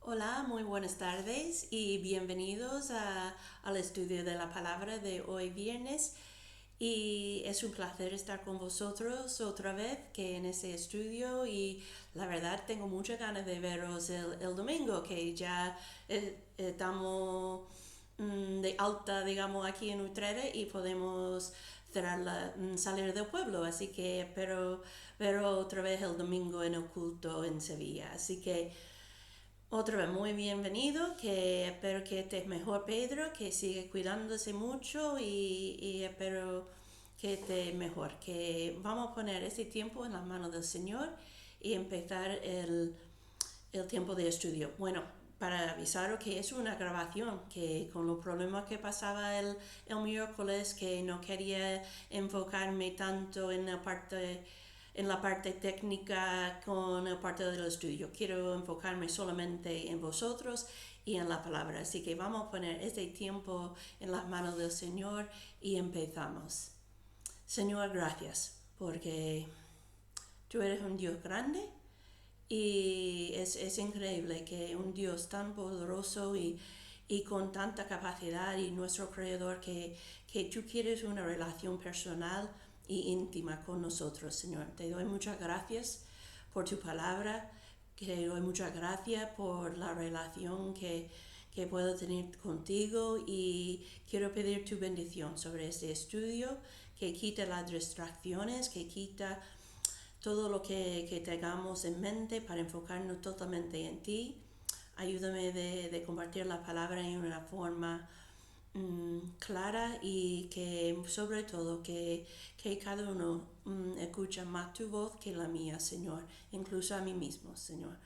Hola, muy buenas tardes y bienvenidos al estudio de la palabra de hoy viernes. Y es un placer estar con vosotros otra vez que en ese estudio y la verdad tengo muchas ganas de veros el domingo que ya estamos de alta, digamos, aquí en Utrecht y podemos salir del pueblo. Así que espero veros otra vez el domingo en el culto en Sevilla. Así que otra vez, muy bienvenido, que espero que estés mejor, Pedro, que sigue cuidándose mucho y espero que estés mejor, que vamos a poner ese tiempo en las manos del Señor y empezar el tiempo de estudio. Bueno, para avisaros que es una grabación, que con los problemas que pasaba el miércoles, que no quería enfocarme tanto en la parte técnica con la parte del estudio. Quiero enfocarme solamente en vosotros y en la palabra. Así que vamos a poner este tiempo en las manos del Señor y empezamos. Señor, gracias, porque tú eres un Dios grande y es increíble que un Dios tan poderoso y con tanta capacidad y nuestro Creador que tú quieres una relación personal y íntima con nosotros, Señor. Te doy muchas gracias por tu palabra, te doy muchas gracias por la relación que puedo tener contigo y quiero pedir tu bendición sobre este estudio, que quita las distracciones, que quita todo lo que tengamos en mente para enfocarnos totalmente en ti. Ayúdame de compartir la palabra en una forma clara y que sobre todo que cada uno escucha más tu voz que la mía, Señor, incluso a mí mismo, Señor.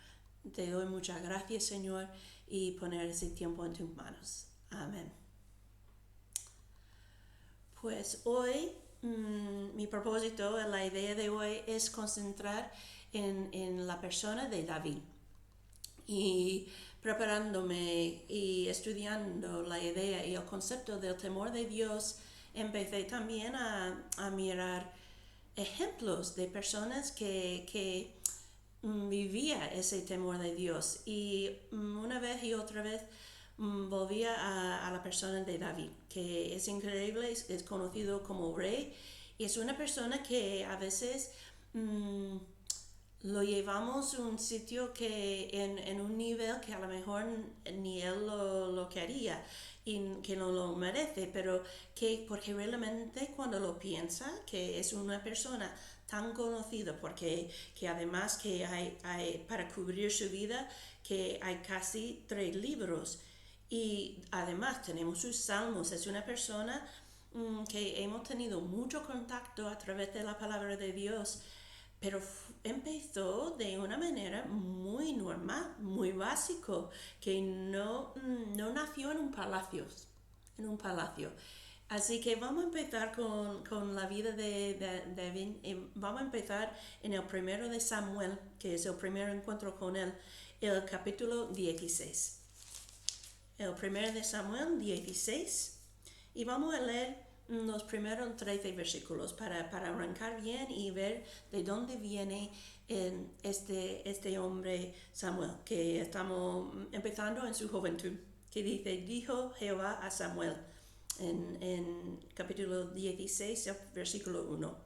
Te doy muchas gracias, Señor, y poner ese tiempo en tus manos. Amén. Pues hoy mi propósito, la idea de hoy es concentrar en la persona de David. Y preparándome y estudiando la idea y el concepto del temor de Dios, empecé también a mirar ejemplos de personas que vivía ese temor de Dios. Y una vez y otra vez volvía a la persona de David, que es increíble, es conocido como rey, y es una persona que a veces lo llevamos a un sitio que en un nivel que a lo mejor ni él lo quería y que no lo merece, pero que porque realmente cuando lo piensa, que es una persona tan conocida, porque que además que hay para cubrir su vida, que hay casi 3 libros y además tenemos sus salmos, es una persona que hemos tenido mucho contacto a través de la palabra de Dios, pero empezó de una manera muy normal, muy básico, que no nació en un palacio. Así que vamos a empezar con la vida de David. Vamos a empezar en el primero de Samuel, que es el primer encuentro con él, el capítulo 16. El primero de Samuel 16. Y vamos a leer los primeros 13 versículos para arrancar bien y ver de dónde viene este hombre Samuel, que estamos empezando en su juventud, que dijo Jehová a Samuel en capítulo 16, versículo 1.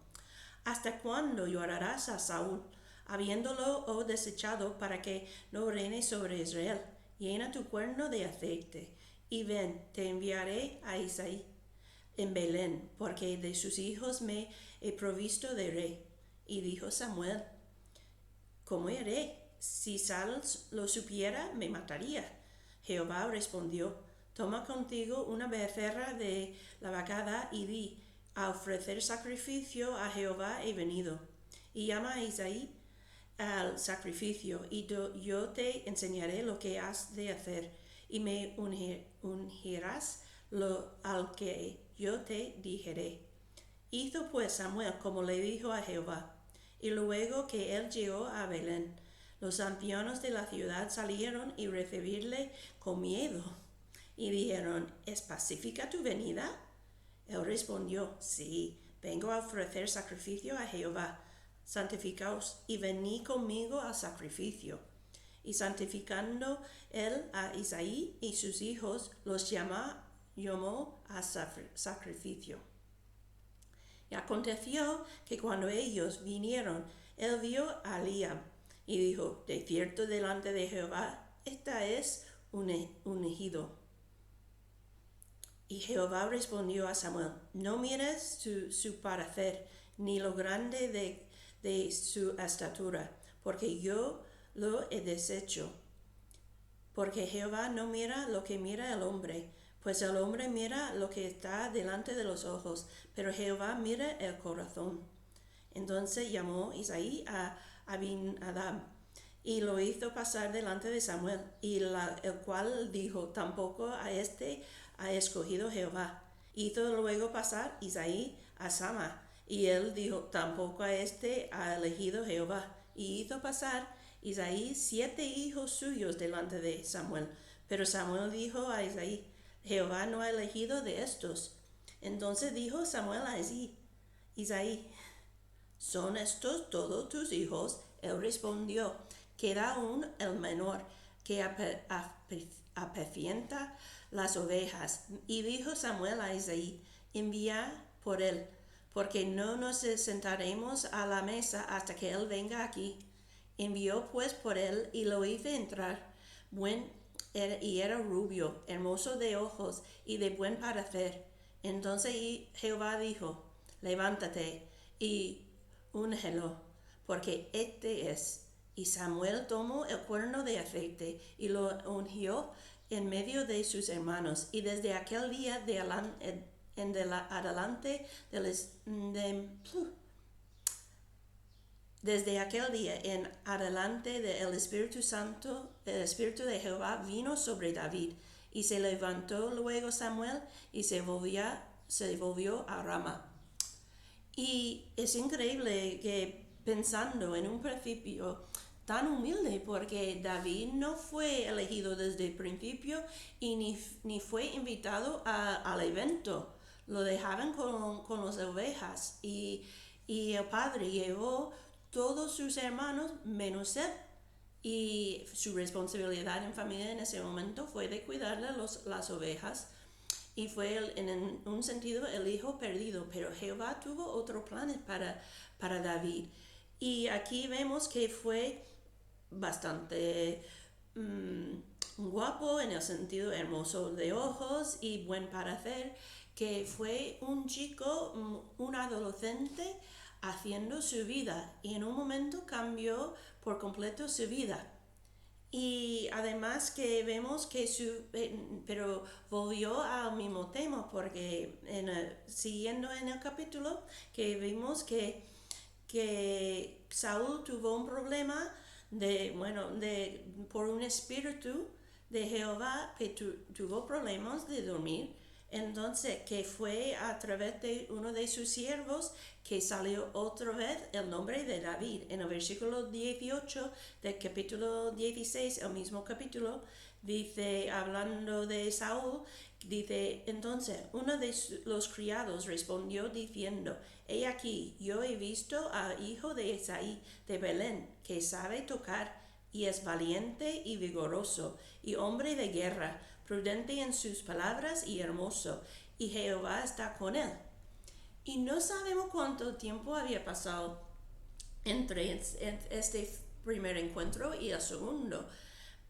¿Hasta cuándo llorarás a Saúl, habiéndolo desechado para que no reine sobre Israel? Llena tu cuerno de aceite, y ven, te enviaré a Isaí en Belén, porque de sus hijos me he provisto de rey. Y dijo Samuel, ¿cómo haré? Si Saúl lo supiera, me mataría. Jehová respondió, toma contigo una becerra de la vacada y di, a ofrecer sacrificio a Jehová he venido. Y llama a Isaí al sacrificio, y yo te enseñaré lo que has de hacer, y me ungirás al que yo te dijere. Hizo pues Samuel como le dijo a Jehová, y luego que él llegó a Belén, los ancianos de la ciudad salieron y recibirle con miedo, y dijeron, ¿es pacífica tu venida? Él respondió, sí, vengo a ofrecer sacrificio a Jehová. Santificaos y venid conmigo al sacrificio. y santificando él a Isaí y sus hijos, los llamó a sacrificio. Y aconteció que cuando ellos vinieron, él vio a Eliab y dijo, de cierto delante de Jehová, esta es un ungido. Y Jehová respondió a Samuel, no mires su parecer, ni lo grande de su estatura, porque yo lo he deshecho. Porque Jehová no mira lo que mira el hombre, pues el hombre mira lo que está delante de los ojos, pero Jehová mira el corazón. Entonces llamó Isaí a Abinadab, y lo hizo pasar delante de Samuel, el cual dijo, tampoco a este ha escogido Jehová. Hizo luego pasar Isaí a Sama, y él dijo, tampoco a este ha elegido Jehová. Y hizo pasar Isaí 7 hijos suyos delante de Samuel. Pero Samuel dijo a Isaí, Jehová no ha elegido de estos. Entonces dijo Samuel a Isaí, ¿son estos todos tus hijos? Él respondió, queda aún el menor, que apacienta las ovejas. Y dijo Samuel a Isaí, envía por él, porque no nos sentaremos a la mesa hasta que él venga aquí. Envió pues por él y lo hizo entrar, y era rubio, hermoso de ojos y de buen parecer. Entonces Jehová dijo, levántate y úngelo, porque este es. Y Samuel tomó el cuerno de aceite y lo ungió en medio de sus hermanos. Y desde aquel día desde aquel día en adelante el Espíritu Santo, el Espíritu de Jehová vino sobre David. Y se levantó luego Samuel y se volvió a Rama. Y es increíble que pensando en un principio tan humilde, porque David no fue elegido desde el principio y ni fue invitado al evento. Lo dejaban con las ovejas y el padre llevó todos sus hermanos menos él. Y su responsabilidad en familia en ese momento fue de cuidar de las ovejas. Y fue en un sentido el hijo perdido, pero Jehová tuvo otros planes para David. Y aquí vemos que fue bastante guapo, en el sentido hermoso de ojos y buen parecer, que fue un chico, un adolescente haciendo su vida, y en un momento cambió por completo su vida. Y además que vemos que pero volvió al mismo tema, porque siguiendo en el capítulo que vimos que Saúl tuvo un problema por un espíritu de Jehová, que tuvo problemas de dormir. Entonces, que fue a través de uno de sus siervos que salió otra vez el nombre de David. En el versículo 18 del capítulo 16, el mismo capítulo, dice, hablando de Saúl, dice, entonces uno de los criados respondió diciendo, he aquí, yo he visto al hijo de Isaí de Belén, que sabe tocar y es valiente y vigoroso, y hombre de guerra, prudente en sus palabras y hermoso, y Jehová está con él. Y no sabemos cuánto tiempo había pasado entre este primer encuentro y el segundo,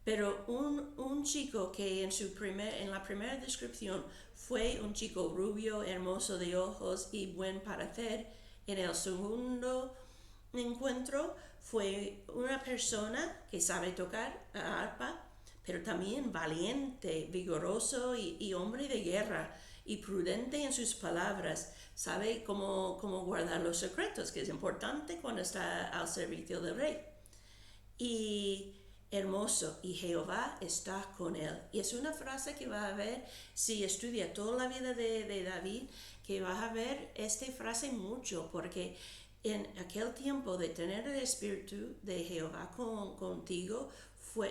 pero un chico que en la primera descripción fue un chico rubio, hermoso de ojos y buen parecer, en el segundo encuentro fue una persona que sabe tocar la arpa, pero también valiente, vigoroso y hombre de guerra, y prudente en sus palabras, sabe cómo guardar los secretos, que es importante cuando está al servicio del rey. Y hermoso, y Jehová está con él. Y es una frase que vas a ver si estudia toda la vida de David, que vas a ver esta frase mucho, porque en aquel tiempo de tener el Espíritu de Jehová contigo,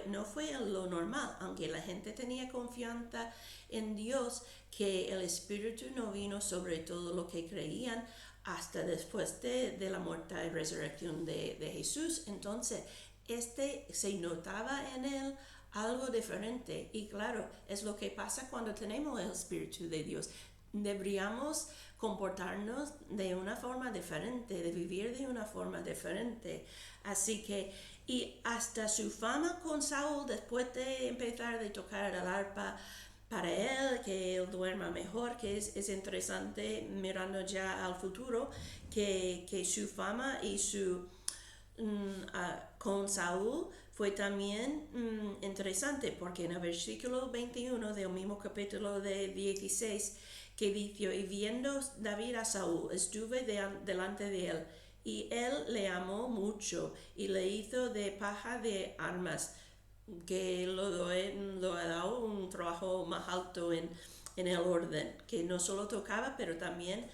no fue lo normal, aunque la gente tenía confianza en Dios, que el Espíritu no vino sobre todo lo que creían hasta después de la muerte y resurrección de Jesús. Entonces, se notaba en él algo diferente. Y claro, es lo que pasa cuando tenemos el Espíritu de Dios. Deberíamos comportarnos de una forma diferente, de vivir de una forma diferente. Así que, y hasta su fama con Saúl, después de empezar a tocar el arpa para él, que él duerma mejor, que es interesante mirando ya al futuro, que su fama y su con Saúl fue también interesante, porque en el versículo 21 del mismo capítulo de 16, que dice, y viendo David a Saúl, estuve delante de él, y él le amó mucho, y le hizo de paja de armas, que lo ha dado un trabajo más alto en el orden, que no solo tocaba, pero también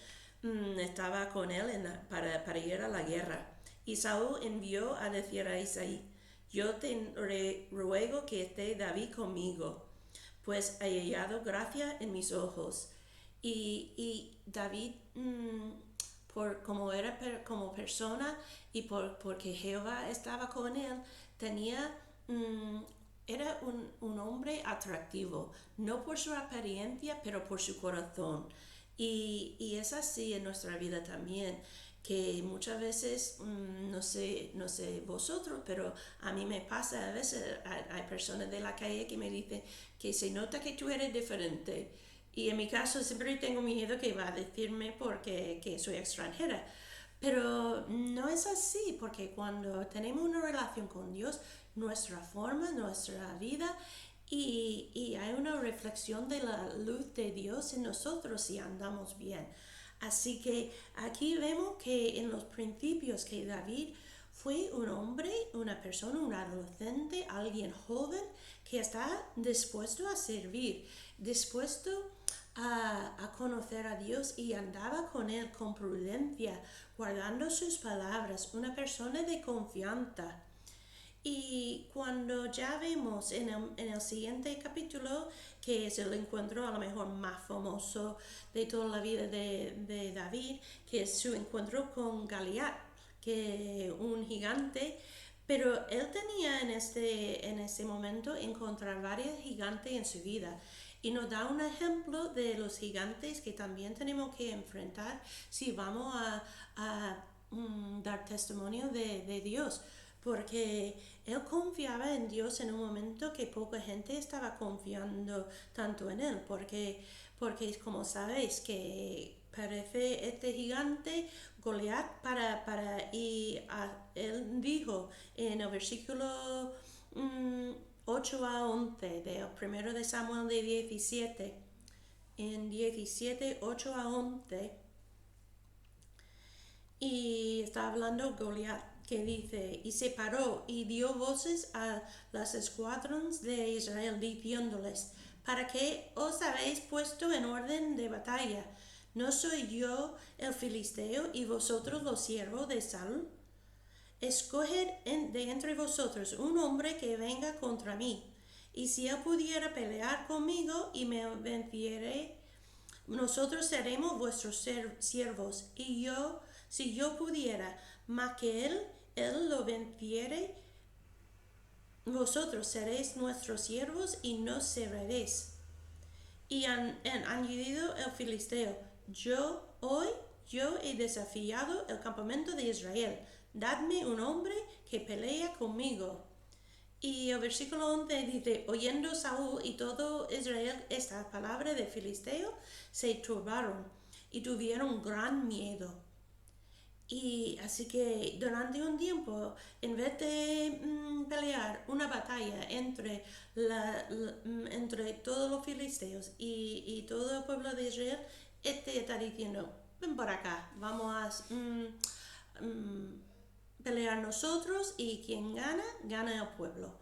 estaba con él para ir a la guerra. Y Saúl envió a decir a Isaí, yo te ruego que esté David conmigo, pues he hallado gracia en mis ojos. Y David, como era como persona y porque Jehová estaba con él, tenía era un hombre atractivo, no por su apariencia, pero por su corazón. Y es así en nuestra vida también, que muchas veces, no sé vosotros, pero a mí me pasa a veces, hay personas de la calle que me dicen que se nota que tú eres diferente. Y en mi caso siempre tengo miedo que va a decirme porque que soy extranjera. Pero no es así, porque cuando tenemos una relación con Dios, nuestra forma, nuestra vida, y hay una reflexión de la luz de Dios en nosotros y andamos bien. Así que aquí vemos que en los principios que David fue un hombre, una persona, un adolescente, alguien joven que está dispuesto a servir, dispuesto a conocer a Dios y andaba con Él con prudencia, guardando sus palabras, una persona de confianza. Y cuando ya vemos en el siguiente capítulo, que es el encuentro a lo mejor más famoso de toda la vida de David, que es su encuentro con Goliat, que un gigante, pero él tenía en este momento encontrar varios gigantes en su vida. Y nos da un ejemplo de los gigantes que también tenemos que enfrentar si vamos a dar testimonio de Dios, porque él confiaba en Dios en un momento que poca gente estaba confiando tanto en él, porque como sabéis que parece este gigante Goliat y él dijo en el versículo 8 a 11 del primero de Samuel de 17, en 17, 8 a 11, y está hablando Goliat, que dice, y se paró y dio voces a las escuadrones de Israel, diciéndoles, ¿para qué os habéis puesto en orden de batalla? ¿No soy yo el filisteo y vosotros los siervos de Saúl? Escoged de entre vosotros un hombre que venga contra mí, y si él pudiera pelear conmigo y me venciere, nosotros seremos vuestros siervos, y yo, si yo pudiera, más que él lo venciere, vosotros seréis nuestros siervos y nos serviréis. Y han añadido el filisteo, yo he desafiado el campamento de Israel, dadme un hombre que pelea conmigo. Y el versículo 11 dice, oyendo Saúl y todo Israel esta palabra de filisteo, se turbaron y tuvieron gran miedo. Y así que durante un tiempo, en vez de pelear una batalla entre todos los filisteos y todo el pueblo de Israel, este está diciendo, ven por acá, vamos a pelear nosotros, y quien gana, gana el pueblo.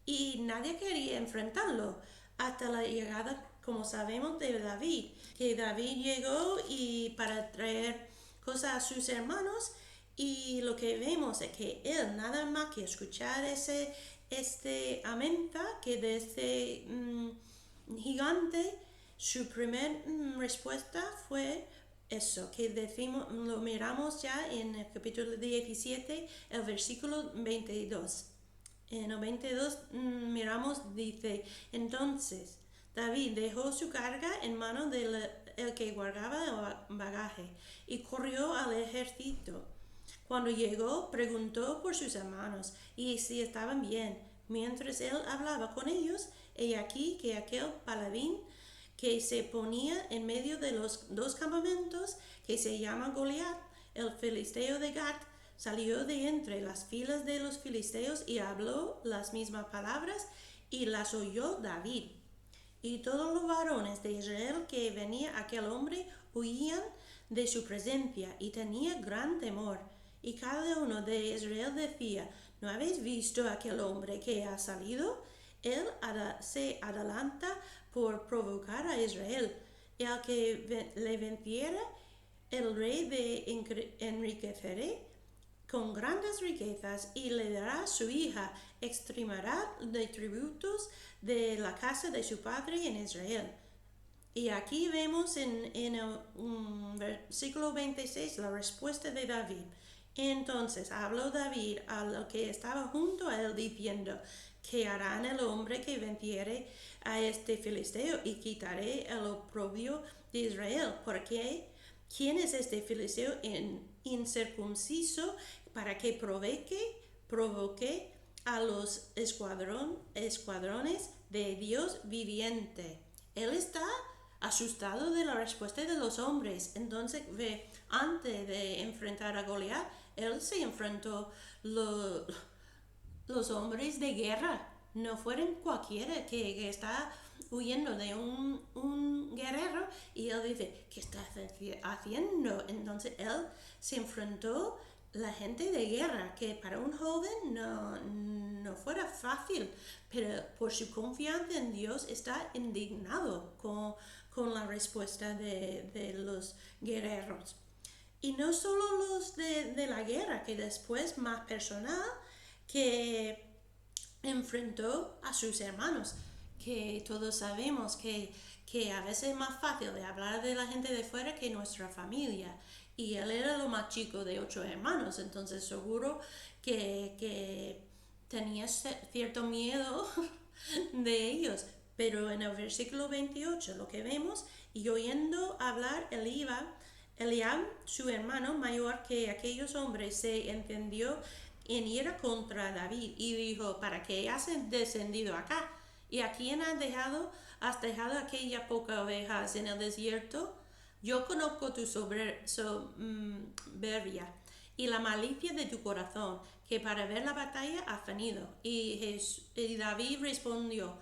Y nadie quería enfrentarlo hasta la llegada, como sabemos, de David, que David llegó y para traer cosas a sus hermanos, y lo que vemos es que él nada más que escuchar amenta que de este gigante, su primer respuesta fue eso, que decimos, lo miramos ya en el capítulo 17, el versículo 22. En el 22 miramos, dice, entonces David dejó su carga en manos del el que guardaba el bagaje y corrió al ejército. Cuando llegó, preguntó por sus hermanos y si estaban bien. Mientras él hablaba con ellos, he aquí que aquel paladín que se ponía en medio de los dos campamentos, que se llama Goliat, el filisteo de Gat, salió de entre las filas de los filisteos y habló las mismas palabras y las oyó David. Y todos los varones de Israel que venía aquel hombre huían de su presencia y tenía gran temor. Y cada uno de Israel decía, ¿no habéis visto aquel hombre que ha salido? Él se adelanta por provocar a Israel. Y al que le venciera, el rey de enriqueceré con grandes riquezas y le dará su hija, extremará de tributos de la casa de su padre en Israel. Y aquí vemos en el versículo 26 la respuesta de David. Entonces habló David al que estaba junto a él diciendo, que harán el hombre que venciere a este filisteo y quitaré el oprobio de Israel, porque ¿quién es este filisteo incircunciso para que provoque a los escuadrones de Dios viviente? Él está asustado de la respuesta de los hombres. Entonces, antes de enfrentar a Goliat, él se enfrentó los hombres de guerra. No fueron cualquiera que está huyendo de un guerrero y él dice, ¿qué estás haciendo? Entonces él se enfrentó la gente de guerra, que para un joven no fuera fácil, pero por su confianza en Dios está indignado con la respuesta de los guerreros. Y no solo los de la guerra, que después más personal, que enfrentó a sus hermanos, que todos sabemos que a veces es más fácil de hablar de la gente de fuera que nuestra familia. Y él era lo más chico de 8 hermanos, entonces seguro que tenía cierto miedo de ellos. Pero en el versículo 28 lo que vemos, y oyendo hablar Eliab, su hermano mayor que aquellos hombres, se encendió en ira contra David y dijo, ¿para qué has descendido acá? ¿Y a quién has dejado aquella poca ovejas en el desierto? Yo conozco tu soberbia y la malicia de tu corazón, que para ver la batalla has venido. Y David respondió,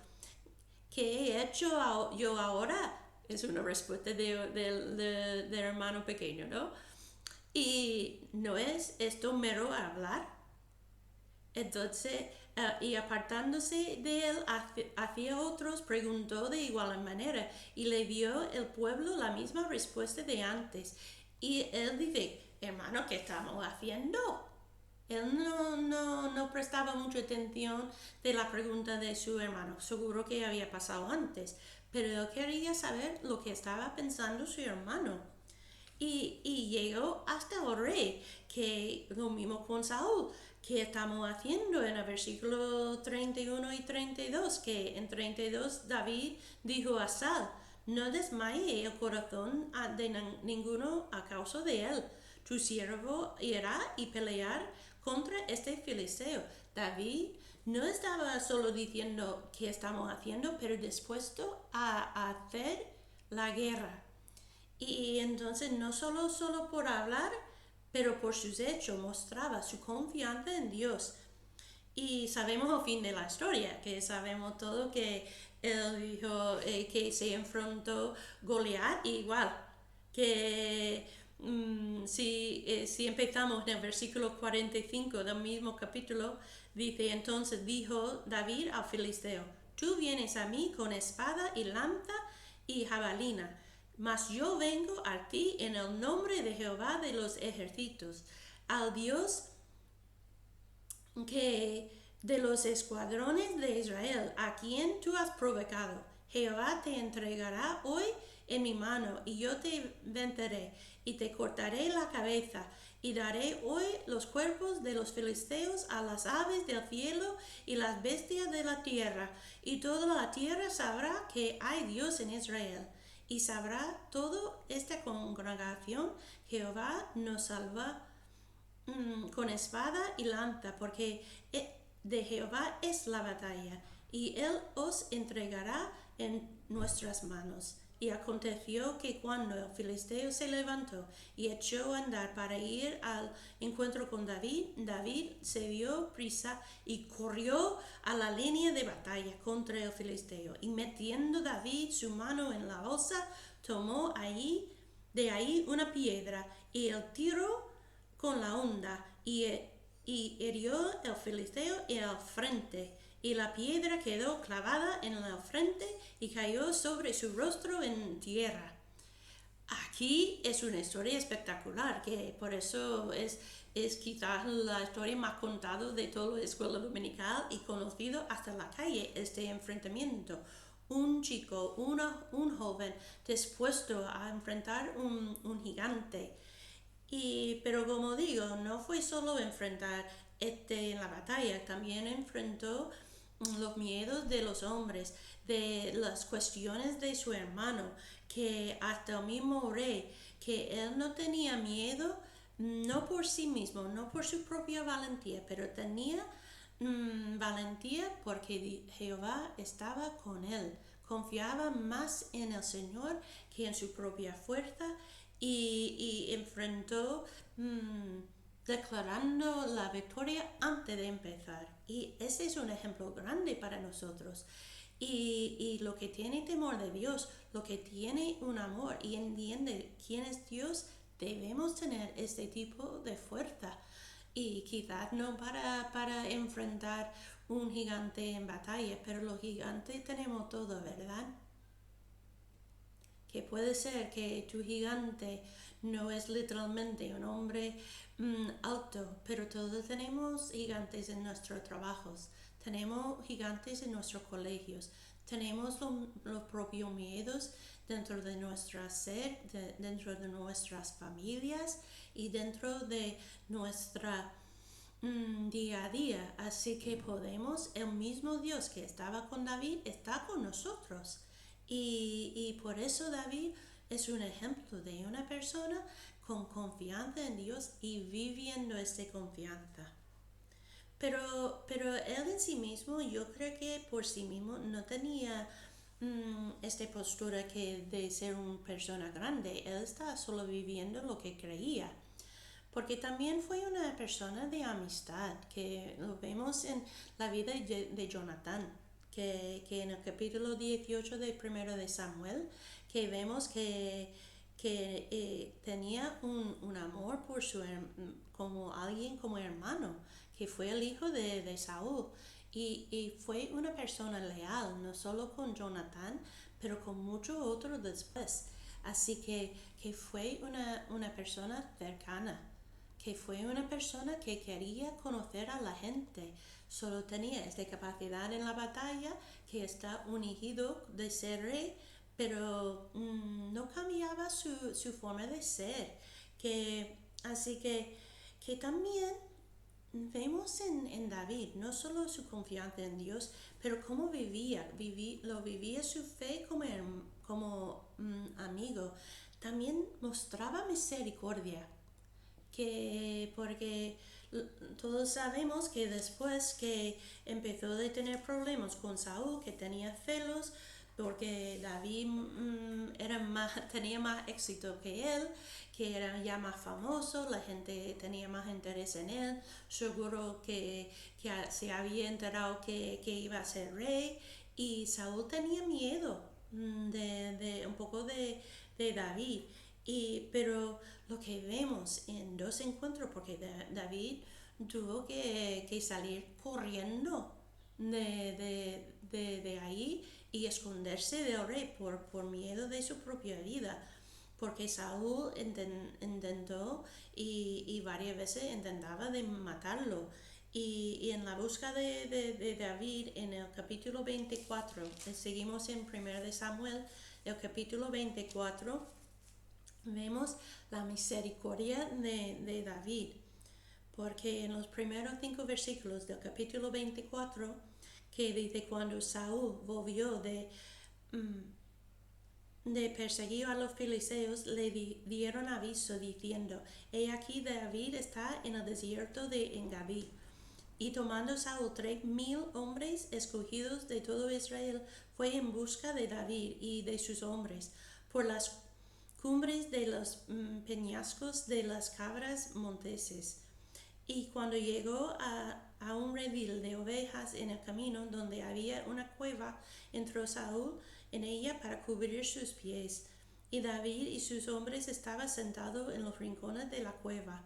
¿qué he hecho yo ahora? Es una respuesta del hermano pequeño, ¿no? Y no es esto mero hablar. Entonces, y apartándose de él hacia otros, preguntó de igual manera y le dio el pueblo la misma respuesta de antes. Y él dice, hermano, ¿qué estamos haciendo? Él no prestaba mucha atención de la pregunta de su hermano, seguro que había pasado antes, pero él quería saber lo que estaba pensando su hermano. Y llegó hasta el rey, que lo mismo con Saúl, que estamos haciendo en el versículo 31 y 32, que en 32 David dijo a Saúl, no desmaye el corazón de ninguno a causa de él, tu siervo irá y pelear contra este filisteo. David no estaba solo diciendo qué estamos haciendo, pero dispuesto a hacer la guerra. Y entonces no solo por hablar, pero por sus hechos mostraba su confianza en Dios. Y sabemos al fin de la historia, que sabemos todo que él dijo que se enfrentó Goliat igual, que si empezamos en el versículo 45 del mismo capítulo, dice, entonces dijo David al filisteo, tú vienes a mí con espada y lanza y jabalina, mas yo vengo a ti en el nombre de Jehová de los ejércitos, al Dios que de los escuadrones de Israel, a quien tú has provocado. Jehová te entregará hoy en mi mano, y yo te venceré, y te cortaré la cabeza, y daré hoy los cuerpos de los filisteos a las aves del cielo y las bestias de la tierra, y toda la tierra sabrá que hay Dios en Israel. Y sabrá toda esta congregación que Jehová nos salva con espada y lanza, porque de Jehová es la batalla, y él os entregará en nuestras manos. Y aconteció que cuando el filisteo se levantó y echó a andar para ir al encuentro con David, David se dio prisa y corrió a la línea de batalla contra el filisteo. Y metiendo David su mano en la bolsa, tomó de ahí una piedra y el tiró con la honda y hirió el filisteo en la frente, y la piedra quedó clavada en la frente y cayó sobre su rostro en tierra. Aquí es una historia espectacular, que por eso es quizás la historia más contada de toda la escuela dominical y conocido hasta la calle, este enfrentamiento. Un chico, un joven dispuesto a enfrentar un gigante. Pero como digo, no fue solo enfrentar en la batalla, también enfrentó los miedos de los hombres, de las cuestiones de su hermano, que hasta el mismo rey, que él no tenía miedo, no por sí mismo, no por su propia valentía, pero tenía valentía porque Jehová estaba con él. Confiaba más en el Señor que en su propia fuerza y enfrentó declarando la victoria antes de empezar. Y ese es un ejemplo grande para nosotros. Y lo que tiene temor de Dios, lo que tiene un amor y entiende quién es Dios, debemos tener este tipo de fuerza. Y quizás no para enfrentar un gigante en batalla, pero los gigantes tenemos todo, ¿verdad? Que puede ser que tu gigante no es literalmente un hombre alto, pero todos tenemos gigantes en nuestros trabajos, tenemos gigantes en nuestros colegios, tenemos los propios miedos dentro de nuestra ser, dentro de nuestras familias y dentro de nuestra día a día. Así que podemos, el mismo Dios que estaba con David está con nosotros. Y por eso David es un ejemplo de una persona con confianza en Dios y viviendo esta confianza. Pero él en sí mismo, yo creo que por sí mismo no tenía esta postura que de ser una persona grande. Él estaba solo viviendo lo que creía. Porque también fue una persona de amistad, que lo vemos en la vida de Jonatán, que en el capítulo 18 de primero de Samuel, que vemos que tenía un amor por como alguien como hermano, que fue el hijo de Saúl. Y fue una persona leal, no solo con Jonatán, pero con muchos otros después. Así que fue una persona cercana, que fue una persona que quería conocer a la gente. Solo tenía esta capacidad en la batalla, que está ungido de ser rey, pero no cambiaba su forma de ser. Así que también vemos en David no solo su confianza en Dios, pero cómo lo vivía su fe como amigo. También mostraba misericordia, porque todos sabemos que después que empezó a tener problemas con Saúl, que tenía celos, porque David tenía más éxito que él, que era ya más famoso, la gente tenía más interés en él, seguro que se había enterado que iba a ser rey, y Saúl tenía miedo de un poco de David. Pero lo que vemos en dos encuentros, porque David tuvo que salir corriendo de ahí y esconderse del rey por miedo de su propia vida, porque Saúl intentó y varias veces intentaba de matarlo, Y en la búsqueda de David, en el capítulo 24, seguimos en 1 de Samuel, el capítulo 24, vemos la misericordia de David. Porque en los primeros 5 versículos del capítulo 24, que dice cuando Saúl volvió de perseguir a los filisteos, le dieron aviso diciendo: he aquí David está en el desierto de Engadí. Y tomando Saúl 3000 hombres escogidos de todo Israel, fue en busca de David y de sus hombres por las cumbres de los peñascos de las cabras monteses. Y cuando llegó a un redil de ovejas en el camino donde había una cueva, entró Saúl en ella para cubrir sus pies. Y David y sus hombres estaban sentados en los rincones de la cueva.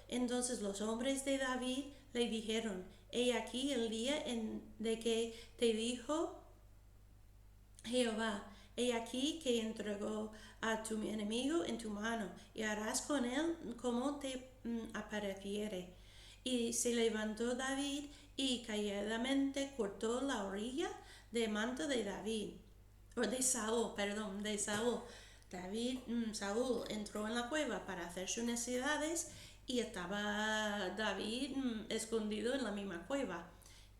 Entonces los hombres de David le dijeron: he aquí el día de que te dijo Jehová: he aquí que entregó a tu enemigo en tu mano, y harás con él como te apareciere. Y se levantó David y calladamente cortó la orilla del manto de David, o de Saúl, perdón, de Saúl. Saúl entró en la cueva para hacer sus necesidades y estaba David escondido en la misma cueva.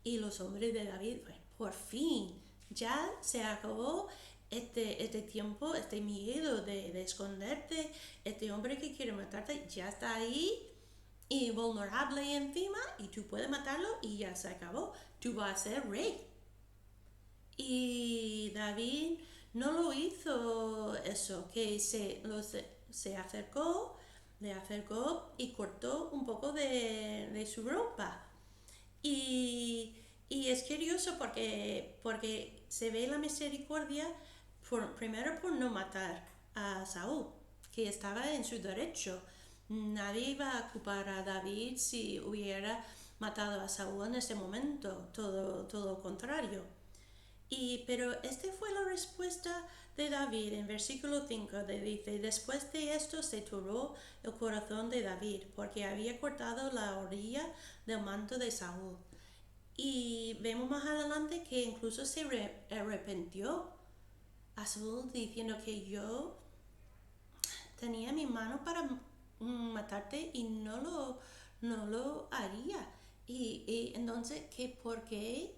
Y los hombres de David, pues, por fin, ya se acabó este tiempo, este miedo de esconderte. Este hombre que quiere matarte ya está ahí y vulnerable encima, y tú puedes matarlo y ya se acabó. Tú vas a ser rey. Y David no lo hizo eso, que se acercó, le acercó y cortó un poco de su ropa. Y es curioso porque se ve la misericordia primero por no matar a Saúl, que estaba en su derecho. Nadie iba a culpar a David si hubiera matado a Saúl en ese momento, todo lo contrario. Pero esta fue la respuesta de David en versículo 5, dice: después de esto se turbó el corazón de David, porque había cortado la orilla del manto de Saúl. Y vemos más adelante que incluso se arrepintió a Saúl, diciendo que yo tenía mi mano para matarte y no lo haría. Y entonces, ¿por qué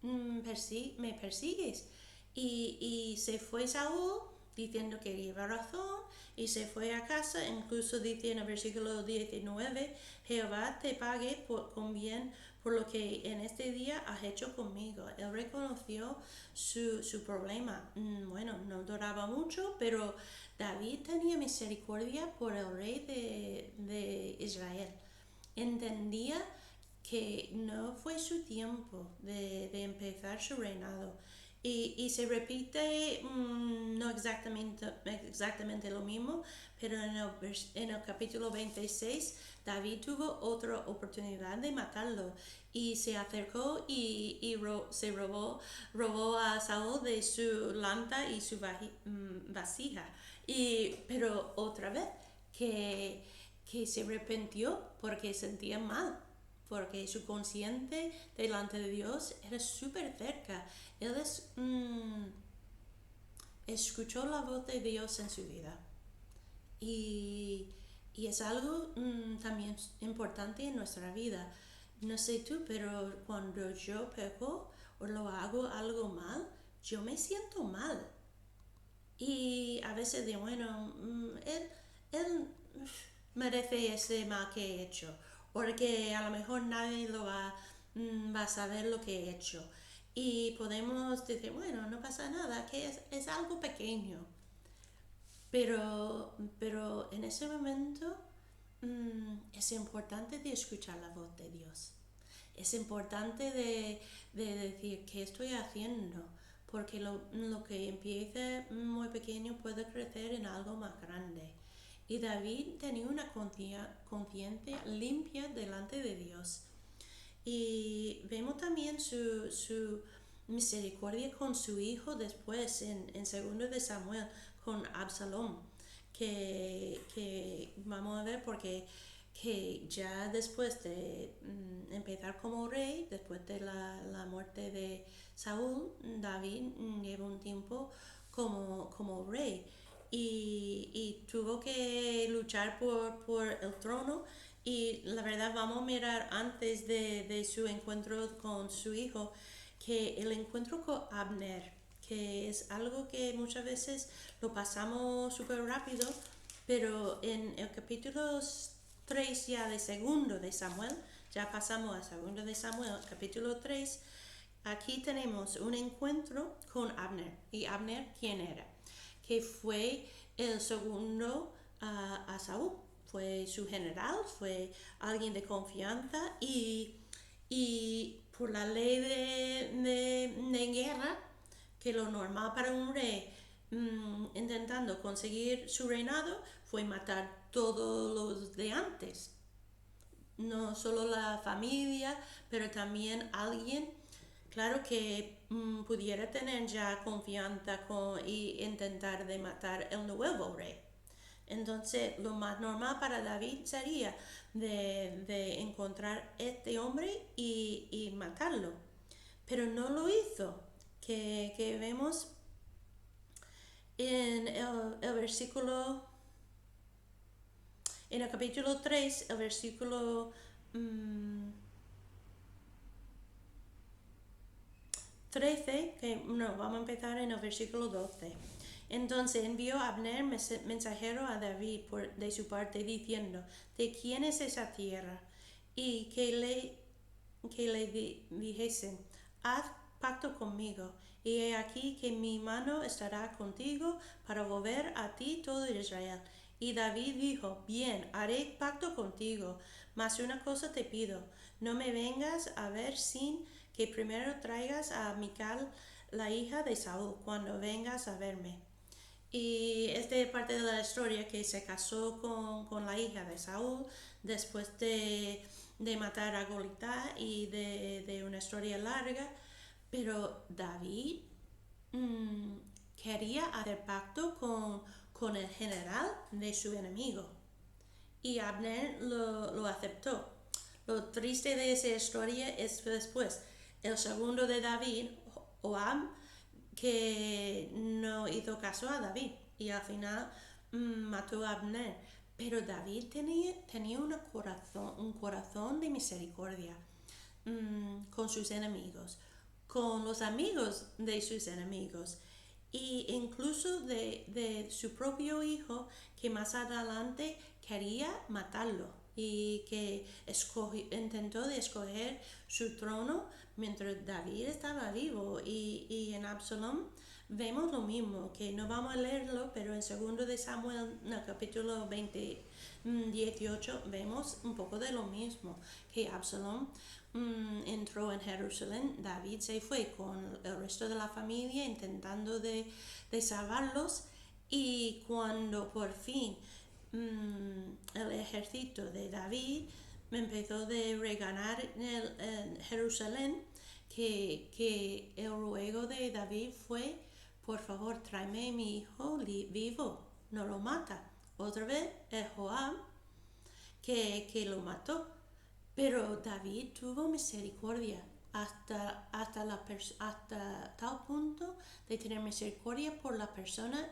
me persigues? Y se fue Saúl diciendo que lleva razón y se fue a casa, incluso dice en el versículo 19: Jehová te pague con bien por lo que en este día has hecho conmigo. Él reconoció su problema. Bueno, no duraba mucho, pero David tenía misericordia por el rey de Israel. Entendía que no fue su tiempo de empezar su reinado. Y se repite no exactamente lo mismo, pero en el capítulo 26 David tuvo otra oportunidad de matarlo y se acercó y se robó a Saúl de su lanza y su vasija. Pero otra vez que se arrepintió porque sentía mal, porque su consciente delante de Dios era súper cerca. Él escuchó la voz de Dios en su vida. Y es algo también importante en nuestra vida. No sé tú, pero cuando yo peco o lo hago algo mal, yo me siento mal. Y a veces digo, bueno, él merece ese mal que he hecho, porque a lo mejor nadie va a saber lo que he hecho. Y podemos decir, bueno, no pasa nada, que es algo pequeño. Pero en ese momento es importante de escuchar la voz de Dios. Es importante de decir qué estoy haciendo, porque lo que empieza muy pequeño puede crecer en algo más grande. Y David tenía una conciencia limpia delante de Dios. Y vemos también su misericordia con su hijo después en 2 de Samuel con Absalom, que vamos a ver porque que ya después de empezar como rey, después de la muerte de Saúl, David lleva un tiempo como rey y tuvo que luchar por el trono. Y la verdad vamos a mirar antes de su encuentro con su hijo, que el encuentro con Abner, que es algo que muchas veces lo pasamos súper rápido, pero en el capítulo 3 ya de segundo de Samuel, ya pasamos a segundo de Samuel, capítulo 3, aquí tenemos un encuentro con Abner. ¿Y Abner quién era? Que fue el segundo a Saúl, fue su general, fue alguien de confianza y por la ley de guerra, que lo normal para un rey intentando conseguir su reinado fue matar todos los de antes, no solo la familia, pero también alguien, claro, que pudiera tener ya confianza y intentar de matar el nuevo rey. Entonces, lo más normal para David sería de encontrar este hombre y matarlo. Pero no lo hizo. Que vemos en el versículo, en el capítulo 3, el versículo 13, que no, vamos a empezar en el versículo 12. Entonces envió Abner mensajero a David de su parte diciendo, ¿de quién es esa tierra? Y que le dijesen, haz pacto conmigo, y he aquí que mi mano estará contigo para volver a ti todo Israel. Y David dijo, bien, haré pacto contigo, mas una cosa te pido, no me vengas a ver sin que primero traigas a Mical, la hija de Saúl, cuando vengas a verme. Y esta es parte de la historia, que se casó con la hija de Saúl después de matar a Goliat y de una historia larga. Pero David quería hacer pacto con el general de su enemigo. Y Abner lo aceptó. Lo triste de esa historia es después, el segundo de David, Joab, que no hizo caso a David y al final mató a Abner. Pero David tenía un corazón de misericordia con sus enemigos, con los amigos de sus enemigos e incluso de su propio hijo, que más adelante quería matarlo y que intentó de escoger su trono mientras David estaba vivo. Y en Absalom vemos lo mismo, que no vamos a leerlo, pero en segundo de Samuel, en el capítulo 18, vemos un poco de lo mismo, que Absalom entró en Jerusalén. David se fue con el resto de la familia intentando de salvarlos, y cuando por fin el ejército de David empezó de reganar en Jerusalén, que el ruego de David fue, por favor, tráeme a mi hijo vivo, no lo mata. Otra vez es Joab que lo mató. Pero David tuvo misericordia hasta tal punto de tener misericordia por la persona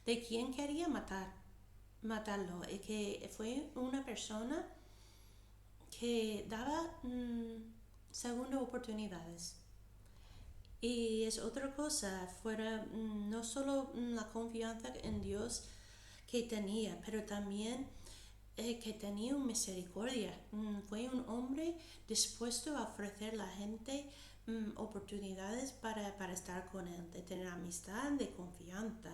de quien quería matarlo. Y que fue una persona que daba segundas oportunidades. Y es otra cosa, fuera no solo la confianza en Dios que tenía, pero también que tenía una misericordia. Fue un hombre dispuesto a ofrecer a la gente oportunidades para estar con él, de tener amistad, de confianza.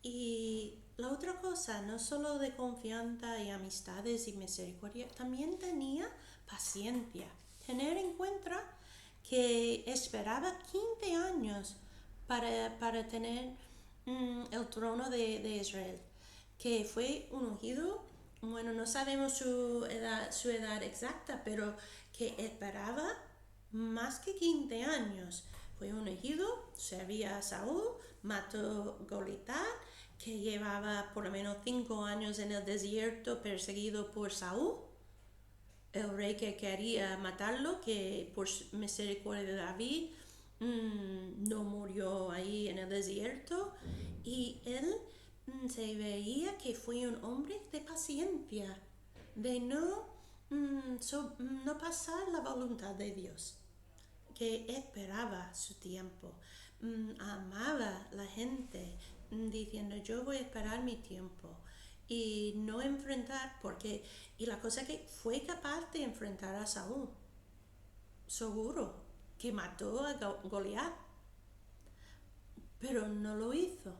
Y la otra cosa, no solo de confianza y amistades y misericordia, también tenía paciencia. Tener en cuenta que esperaba 15 años para tener el trono de Israel, que fue un ungido. Bueno, no sabemos su edad exacta, pero que esperaba más que 15 años. Fue un ungido, servía a Saúl, mató a Goliat que llevaba por lo menos 5 años en el desierto perseguido por Saúl, el rey que quería matarlo, que por misericordia de David no murió ahí en el desierto, y él se veía que fue un hombre de paciencia, de no pasar la voluntad de Dios, que esperaba su tiempo, amaba la gente, diciendo yo voy a esperar mi tiempo y no enfrentar, porque, y la cosa que fue capaz de enfrentar a Saúl, seguro, que mató a Goliat, pero no lo hizo,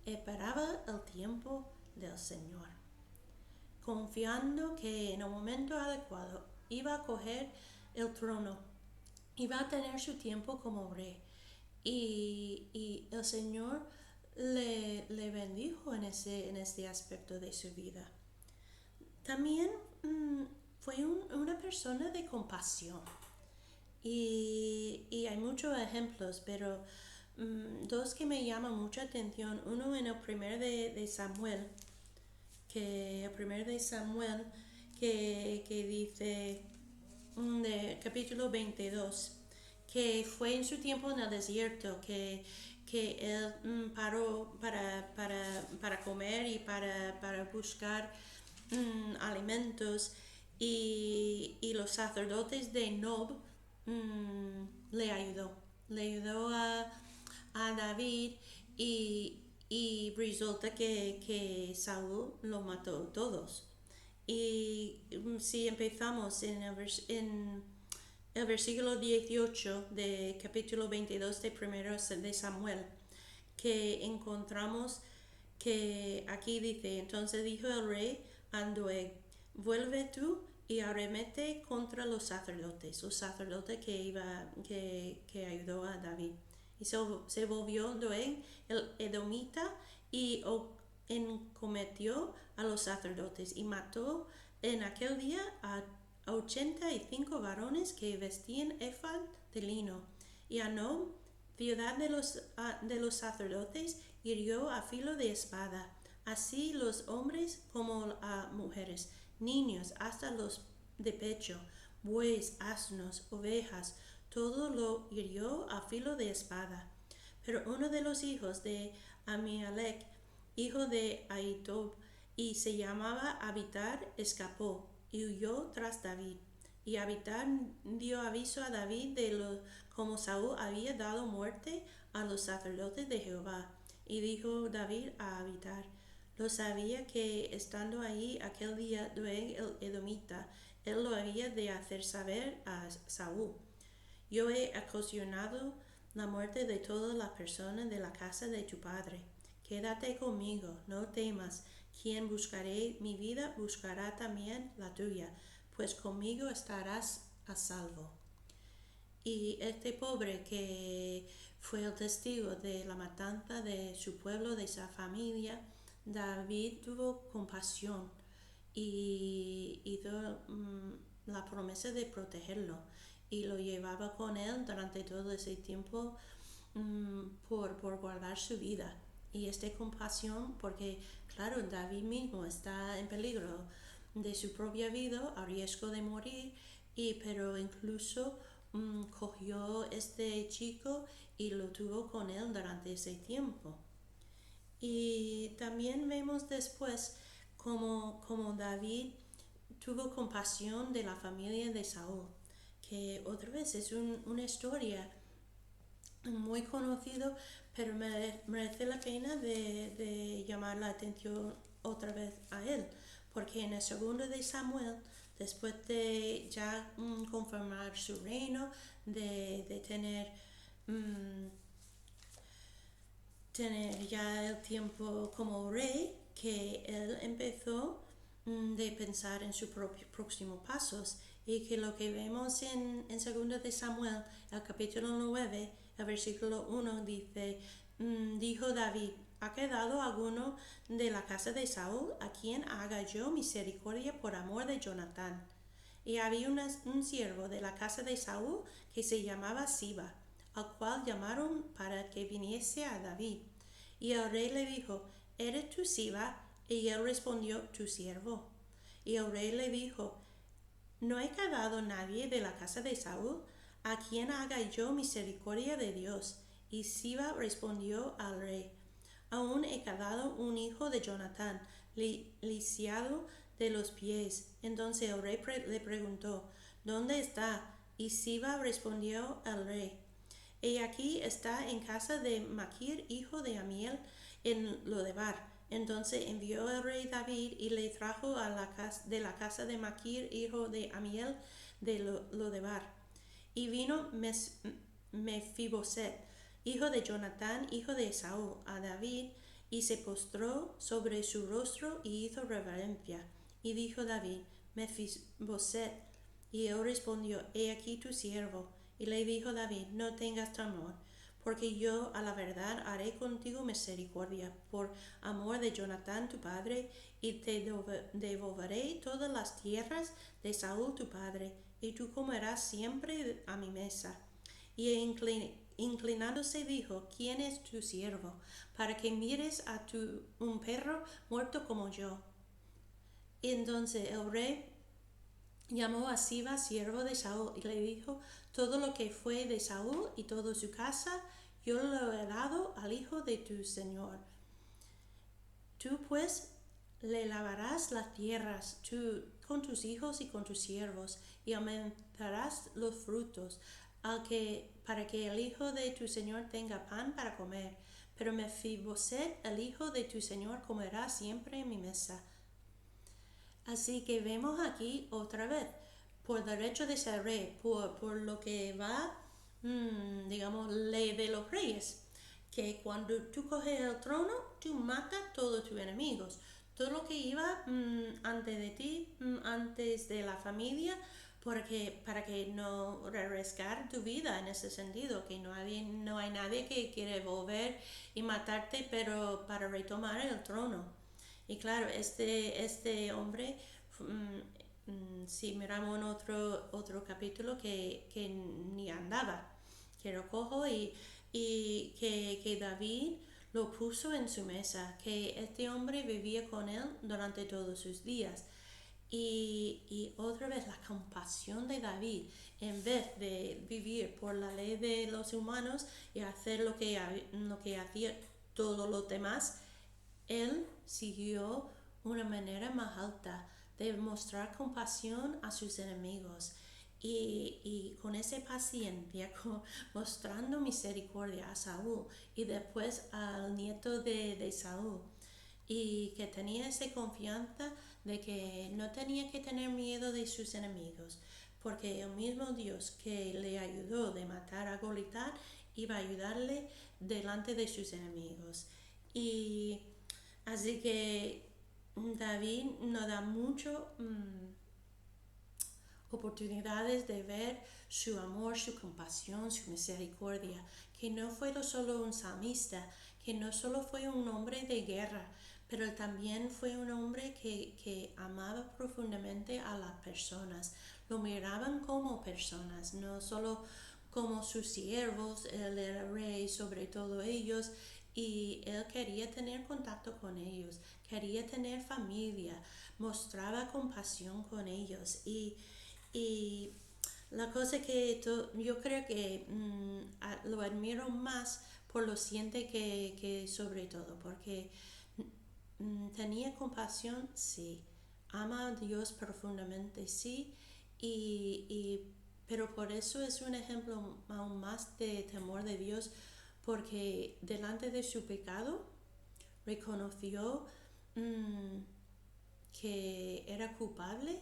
esperaba el tiempo del Señor, confiando que en el momento adecuado iba a coger el trono, iba a tener su tiempo como rey. Y el Señor le bendijo en este aspecto de su vida. También fue una persona de compasión. Y hay muchos ejemplos, pero dos que me llaman mucha atención. Uno en el primer de Samuel, que dice, de capítulo 22, que fue en su tiempo en el desierto, que él paró para comer y para buscar alimentos, y los sacerdotes de Nob le ayudó a David, y resulta que Saúl lo mató todos. Y si empezamos en el versículo 18 de capítulo 22 de primero de Samuel, que encontramos que aquí dice, entonces dijo el rey a Doeg, vuelve tú y arremete contra los sacerdotes que ayudó a David. Y se volvió Doeg el edomita y cometió a los sacerdotes y mató en aquel día a 85 varones que vestían éfod de lino, y a Nob, ciudad de los sacerdotes, hirió a filo de espada, así los hombres como a mujeres, niños hasta los de pecho, bueyes, asnos, ovejas, todo lo hirió a filo de espada. Pero uno de los hijos de Amialec, hijo de Ahitob, y se llamaba Abitar, escapó y huyó tras David. Y Abitar dio aviso a David de como Saúl había dado muerte a los sacerdotes de Jehová. Y dijo David a Abitar, lo sabía que estando ahí aquel día Doeg el edomita, él lo había de hacer saber a Saúl. Yo he ocasionado la muerte de todas las personas de la casa de tu padre. Quédate conmigo, no temas. Quien buscaré mi vida buscará también la tuya, pues conmigo estarás a salvo. Y este pobre que fue el testigo de la matanza de su pueblo, de esa familia, David tuvo compasión y hizo la promesa de protegerlo, y lo llevaba con él durante todo ese tiempo por guardar su vida. Y esta compasión, porque claro, David mismo está en peligro de su propia vida, a riesgo de morir, pero incluso cogió este chico y lo tuvo con él durante ese tiempo. Y también vemos después como David tuvo compasión de la familia de Saúl, que otra vez es una historia muy conocida, pero merece la pena de llamar la atención otra vez a él, porque en el segundo de Samuel, después de ya confirmar su reino, de tener ya el tiempo como rey, que él empezó de pensar en sus próximos pasos, y que lo que vemos en 2 de Samuel, el capítulo 9, el versículo 1 dice, dijo David, ¿ha quedado alguno de la casa de Saúl a quien haga yo misericordia por amor de Jonatán? Y había un siervo de la casa de Saúl que se llamaba Siba, al cual llamaron para que viniese a David. Y el rey le dijo, ¿eres tú Siba? Y él respondió, tu siervo. Y el rey le dijo, ¿no he quedado nadie de la casa de Saúl a quien haga yo misericordia de Dios? Y Siba respondió al rey, aún he quedado un hijo de Jonatán, lisiado de los pies. Entonces el rey le preguntó, ¿dónde está? Y Siba respondió al rey, he aquí está en casa de Maquir, hijo de Amiel, en Lodebar. Entonces envió el rey David y le trajo de la casa de Maquir, hijo de Amiel, de Lodebar. Y vino Mefiboset, hijo de Jonatán, hijo de Saúl, a David, y se postró sobre su rostro y hizo reverencia. Y dijo David, Mefiboset, y él respondió, he aquí tu siervo. Y le dijo David, no tengas temor, porque yo a la verdad haré contigo misericordia, por amor de Jonatán tu padre, y te devolveré todas las tierras de Saúl tu padre, y tú comerás siempre a mi mesa. Y inclinándose dijo, ¿quién es tu siervo? Para que mires a un perro muerto como yo. Y entonces el rey llamó a Siba, siervo de Saúl, y le dijo, todo lo que fue de Saúl y toda su casa, yo lo he dado al hijo de tu señor. Tú pues le lavarás las tierras con tus hijos y con tus siervos, y aumentarás los frutos, para que el hijo de tu señor tenga pan para comer. Pero Mefiboset, el hijo de tu señor, comerá siempre en mi mesa. Así que vemos aquí otra vez, por derecho de ser rey, por lo que va, digamos, ley de los reyes, que cuando tú coges el trono, tú matas a todos tus enemigos. Todo lo que iba antes de ti, antes de la familia, para que no arriesgar tu vida en ese sentido, que no hay nadie que quiere volver y matarte, pero para retomar el trono. Y claro, este hombre, si miramos en otro capítulo, que ni andaba, que era cojo y que David lo puso en su mesa, que este hombre vivía con él durante todos sus días. Y otra vez la compasión de David, en vez de vivir por la ley de los humanos y hacer lo que hacía todos los demás, él siguió una manera más alta de mostrar compasión a sus enemigos y con esa paciencia, mostrando misericordia a Saúl y después al nieto de Saúl, y que tenía esa confianza de que no tenía que tener miedo de sus enemigos, porque el mismo Dios que le ayudó de matar a Goliat iba a ayudarle delante de sus enemigos. Y así que David nos da mucho oportunidades de ver su amor, su compasión, su misericordia, que no fue solo un salmista, que no solo fue un hombre de guerra, pero también fue un hombre que amaba profundamente a las personas, lo miraban como personas, no solo como sus siervos, él era rey sobre todo ellos, y él quería tener contacto con ellos, quería tener familia, mostraba compasión con ellos y la cosa que yo creo que lo admiro más por lo siente que sobre todo, porque tenía compasión, sí, ama a Dios profundamente, sí, pero por eso es un ejemplo aún más de temor de Dios, porque delante de su pecado reconoció que era culpable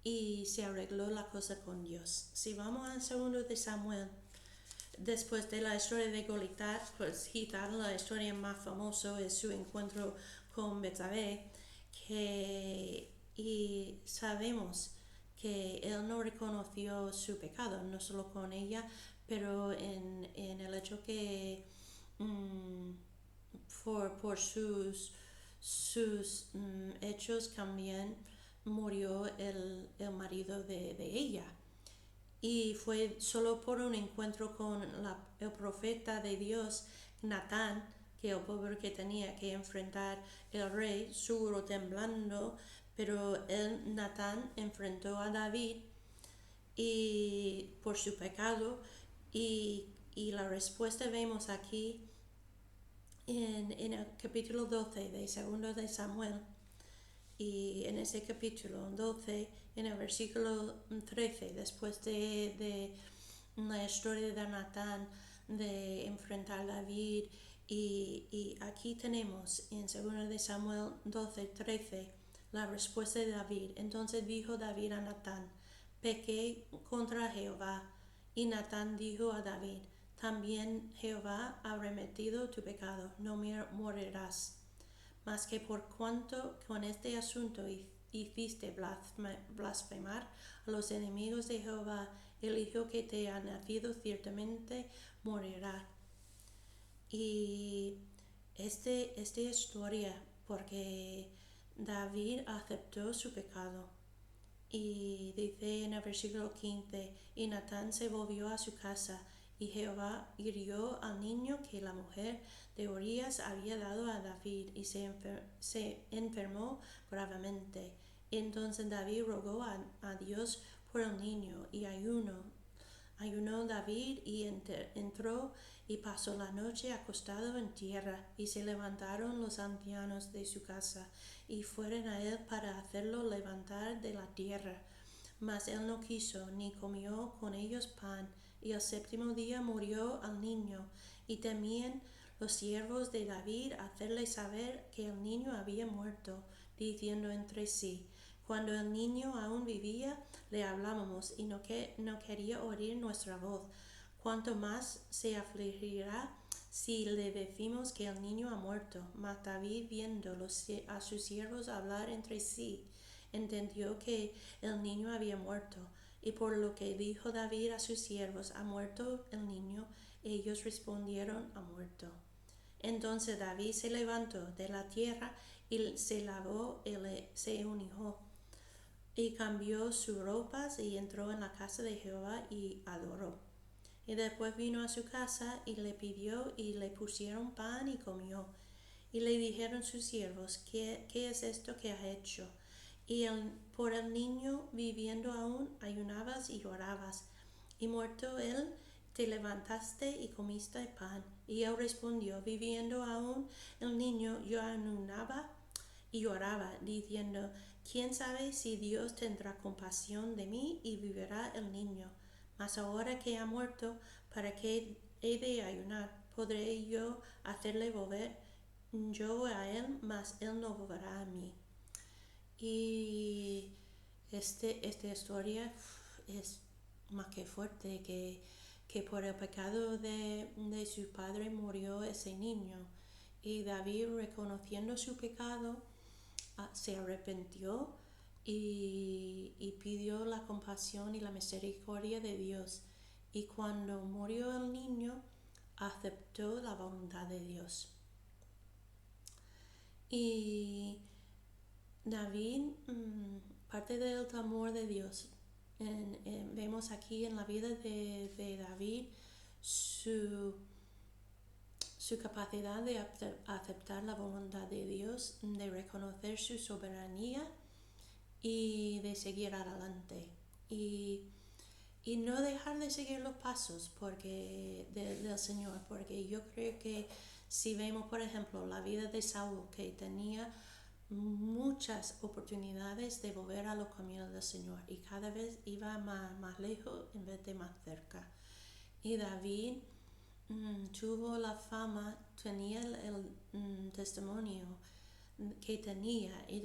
y se arregló la cosa con Dios. Si vamos al segundo de Samuel, después de la historia de Goliat, pues quizás la historia más famosa es su encuentro con Betsabé, y sabemos que él no reconoció su pecado, no solo con ella, pero en el hecho que por sus hechos también murió el marido de ella. Y fue solo por un encuentro con el profeta de Dios, Natán, que el pueblo que tenía que enfrentar el rey, Saúl temblando, pero Natán enfrentó a David y por su pecado y la respuesta vemos aquí en el capítulo 12 de segundo de Samuel. Y en ese capítulo 12, en el versículo 13, después de la historia de Natán, de enfrentar a David, y aquí tenemos en 2 de Samuel 12, 13, la respuesta de David. Entonces dijo David a Natán: pequé contra Jehová. Y Natán dijo a David: también Jehová ha remitido tu pecado, no morirás. Mas que por cuanto con este asunto hiciste blasfemar a los enemigos de Jehová, el hijo que te ha nacido ciertamente morirá. Y esta historia, porque David aceptó su pecado. Y dice en el versículo 15, y Natán se volvió a su casa, y Jehová hirió al niño que la mujer de Urías había dado a David, y se enfermó gravemente. Entonces David rogó a Dios por el niño, y ayunó David y entró y pasó la noche acostado en tierra, y se levantaron los ancianos de su casa y fueron a él para hacerlo levantar de la tierra. Mas él no quiso, ni comió con ellos pan. Y el séptimo día murió el niño, y temían los siervos de David hacerle saber que el niño había muerto, diciendo entre sí: cuando el niño aún vivía, le hablábamos y no quería oír nuestra voz. Cuanto más se afligirá si le decimos que el niño ha muerto. Mas David, viendo a sus siervos hablar entre sí, entendió que el niño había muerto. Y por lo que dijo David a sus siervos: ha muerto el niño, ellos respondieron: ha muerto. Entonces David se levantó de la tierra y se lavó y se ungió y cambió sus ropas y entró en la casa de Jehová y adoró. Y después vino a su casa y le pidió y le pusieron pan y comió. Y le dijeron sus siervos: ¿Qué es esto que has hecho? Y por el niño viviendo aún ayunabas y llorabas. Y muerto él, te levantaste y comiste pan. Y él respondió: viviendo aún el niño, yo ayunaba y lloraba, diciendo: ¿quién sabe si Dios tendrá compasión de mí y vivirá el niño? Mas ahora que ha muerto, ¿para qué he de ayunar? ¿Podré yo hacerle volver yo a él, mas él no volverá a mí? Y esta historia es más que fuerte, que por el pecado de su padre murió ese niño. Y David, reconociendo su pecado, se arrepintió y pidió la compasión y la misericordia de Dios. Y cuando murió el niño, aceptó la voluntad de Dios. Y David, parte del amor de Dios, vemos aquí en la vida de David su capacidad de aceptar la voluntad de Dios, de reconocer su soberanía y de seguir adelante. Y no dejar de seguir los pasos del Señor, porque yo creo que si vemos, por ejemplo, la vida de Saúl, que tenía muchas oportunidades de volver a los caminos del Señor y cada vez iba más lejos en vez de más cerca. Y David tuvo la fama, tenía el testimonio que tenía, y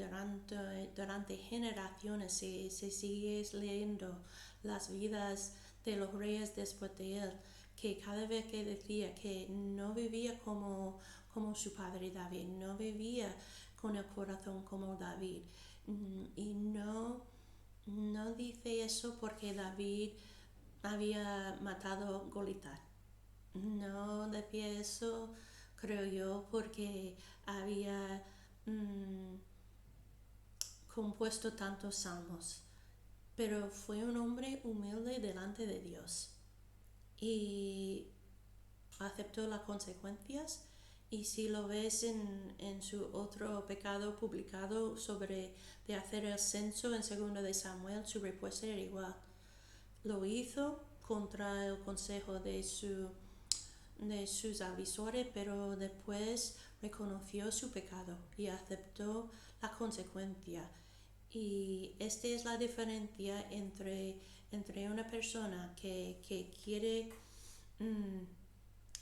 durante generaciones se sigue leyendo las vidas de los reyes después de él, que cada vez que decía que no vivía como su padre David, no vivía con el corazón como David, y no dice eso porque David había matado a Goliat. No decía eso, creo yo, porque había compuesto tantos salmos, pero fue un hombre humilde delante de Dios y aceptó las consecuencias Y si lo ves en su otro pecado publicado sobre de hacer el censo en 2 de Samuel, su respuesta era igual. Lo hizo contra el consejo de sus avisores, pero después reconoció su pecado y aceptó la consecuencia. Y esta es la diferencia entre una persona que quiere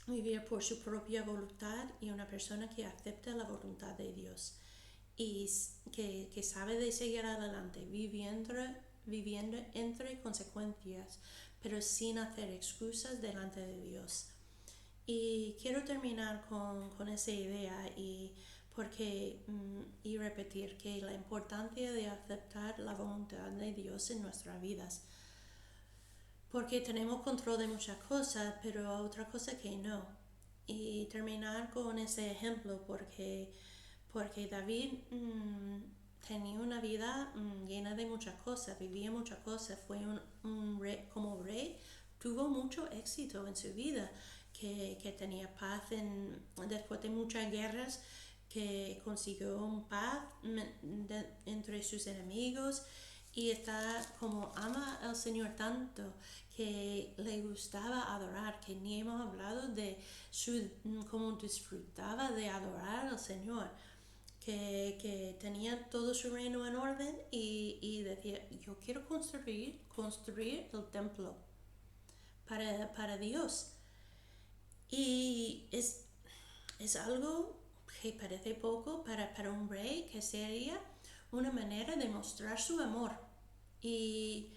vivir por su propia voluntad y una persona que acepta la voluntad de Dios y que sabe de seguir adelante viviendo entre consecuencias, pero sin hacer excusas delante de Dios. Y quiero terminar con esa idea y repetir que la importancia de aceptar la voluntad de Dios en nuestras vidas, porque tenemos control de muchas cosas, pero otra cosa que no. Y terminar con ese ejemplo porque David tenía una vida llena de muchas cosas, vivía muchas cosas, fue un rey, como rey, tuvo mucho éxito en su vida, que tenía paz después de muchas guerras, que consiguió paz entre sus enemigos y está como ama al Señor tanto que le gustaba adorar, que ni hemos hablado de cómo disfrutaba de adorar al Señor. Que tenía todo su reino en orden y decía, yo quiero construir el templo para Dios. Y es algo que parece poco para un rey, que sería una manera de mostrar su amor. Y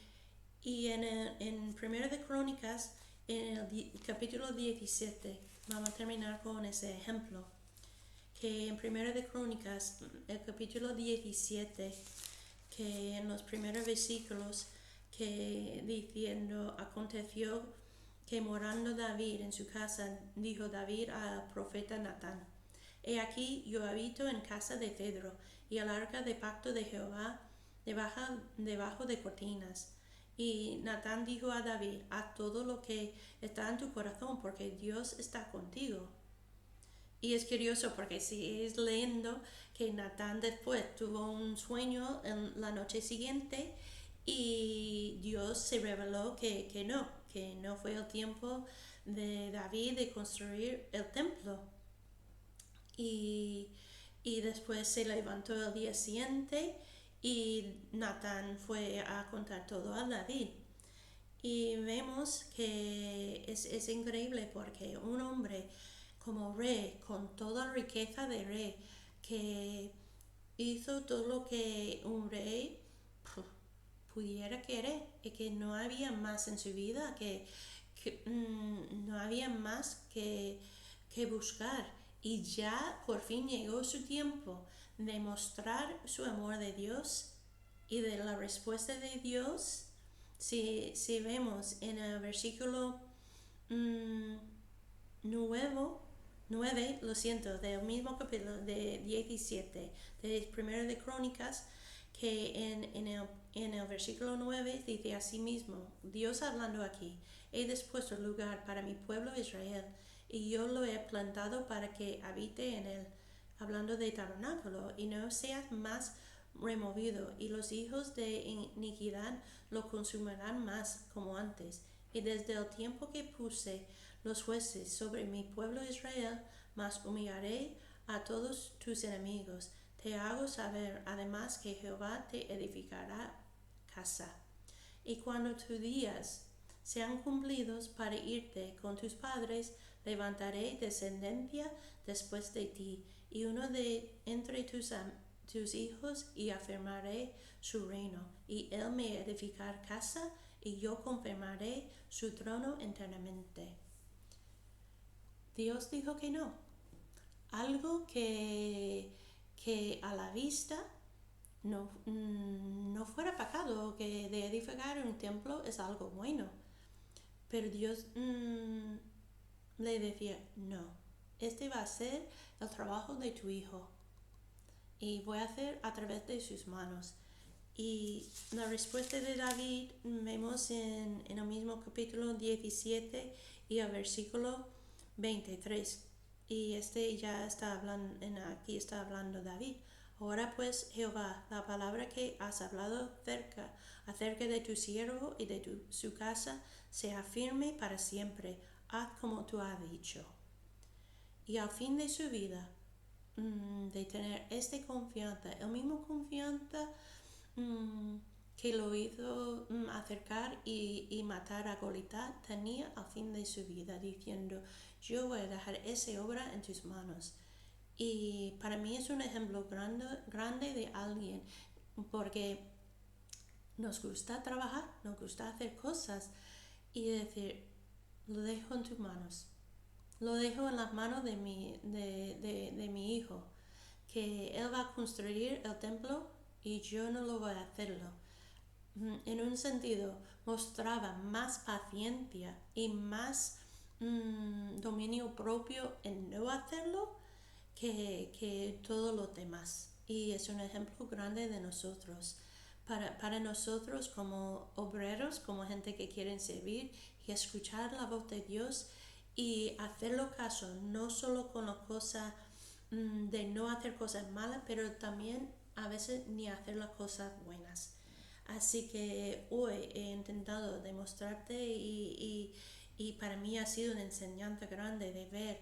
en 1 de Crónicas, en el capítulo 17, vamos a terminar con ese ejemplo, que en 1 de Crónicas, el capítulo 17, que en los primeros versículos, que diciendo, aconteció que morando David en su casa, dijo David al profeta Natán, he aquí yo habito en casa de cedro, y el arca de pacto de Jehová debajo de cortinas. Y Natán dijo a David, haz todo lo que está en tu corazón, porque Dios está contigo. Y es curioso porque sigues leyendo que Natán después tuvo un sueño en la noche siguiente y Dios se reveló que no fue el tiempo de David de construir el templo. Y después se levantó el día siguiente y Natán fue a contar todo a David. Y vemos que es increíble porque un hombre como rey, con toda riqueza de rey, que hizo todo lo que un rey pudiera querer y que no había más en su vida, que no había más que buscar. Y ya por fin llegó su tiempo de mostrar su amor de Dios y de la respuesta de Dios. Si vemos en el versículo 9, del mismo capítulo de 17 de 1 de Crónicas, que en el versículo 9 dice así mismo, Dios hablando aquí, he dispuesto lugar para mi pueblo Israel, y yo lo he plantado para que habite en él, hablando de tabernáculo, y no seas más removido, y los hijos de iniquidad lo consumirán más como antes. Y desde el tiempo que puse los jueces sobre mi pueblo Israel, mas humillaré a todos tus enemigos. Te hago saber además que Jehová te edificará casa. Y cuando tus días sean cumplidos para irte con tus padres, levantaré descendencia después de ti, y uno de entre tus hijos, y afirmaré su reino, y él me edificará casa, y yo confirmaré su trono eternamente. Dios dijo que no. Algo que a la vista no fuera pecado, que de edificar un templo es algo bueno. Pero Dios le decía, no, este va a ser el trabajo de tu hijo y voy a hacer a través de sus manos. Y la respuesta de David vemos en el mismo capítulo 17 y el versículo 23, Y ya está hablando, aquí está hablando David. Ahora pues, Jehová, la palabra que has hablado acerca de tu siervo y de su casa, sea firme para siempre. Haz como tú has dicho. Y al fin de su vida, de tener esta confianza, el mismo confianza mm, que lo hizo acercar y matar a Goliat, tenía al fin de su vida, diciendo, yo voy a dejar esa obra en tus manos. Y para mí es un ejemplo grande de alguien, porque nos gusta trabajar, nos gusta hacer cosas y decir, lo dejo en tus manos, lo dejo en las manos de mi hijo, que él va a construir el templo y yo no lo voy a hacerlo. En un sentido, mostraba más paciencia y más dominio propio en no hacerlo que todo lo demás. Y es un ejemplo grande de nosotros. Para nosotros como obreros, como gente que quieren servir y escuchar la voz de Dios y hacerlo caso, no solo con las cosas de no hacer cosas malas, pero también a veces ni hacer las cosas buenas. Así que hoy he intentado demostrarte y para mí ha sido una enseñanza grande de ver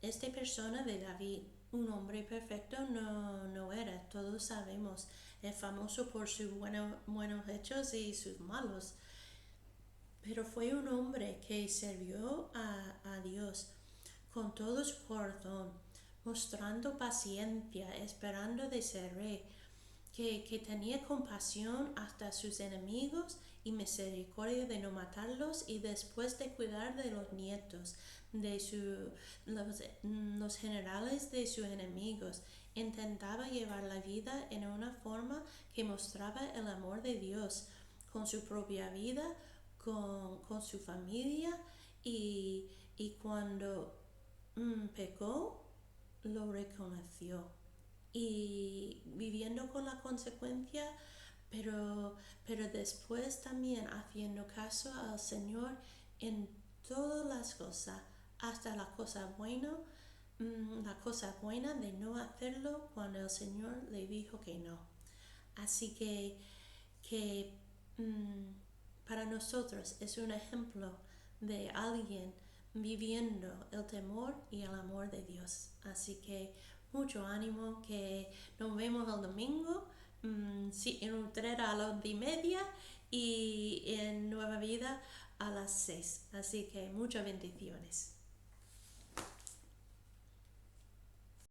esta persona de David. Un hombre perfecto no era, todos sabemos, es famoso por sus buenos hechos y sus malos, pero fue un hombre que sirvió a Dios con todo su corazón, mostrando paciencia, esperando de ser rey, que tenía compasión hasta sus enemigos y misericordia de no matarlos y después de cuidar de los nietos, de los generales de sus enemigos. Intentaba llevar la vida en una forma que mostraba el amor de Dios con su propia vida, con su familia y, y cuando pecó, lo reconoció y viviendo con la consecuencia, pero después también haciendo caso al Señor en todas las cosas, hasta la cosa buena de no hacerlo cuando el Señor le dijo que no. Así que para nosotros es un ejemplo de alguien viviendo el temor y el amor de Dios. Así que mucho ánimo, que nos vemos el domingo, sí, en Utrera a las 11:30 y en Nueva Vida a las 6. Así que muchas bendiciones.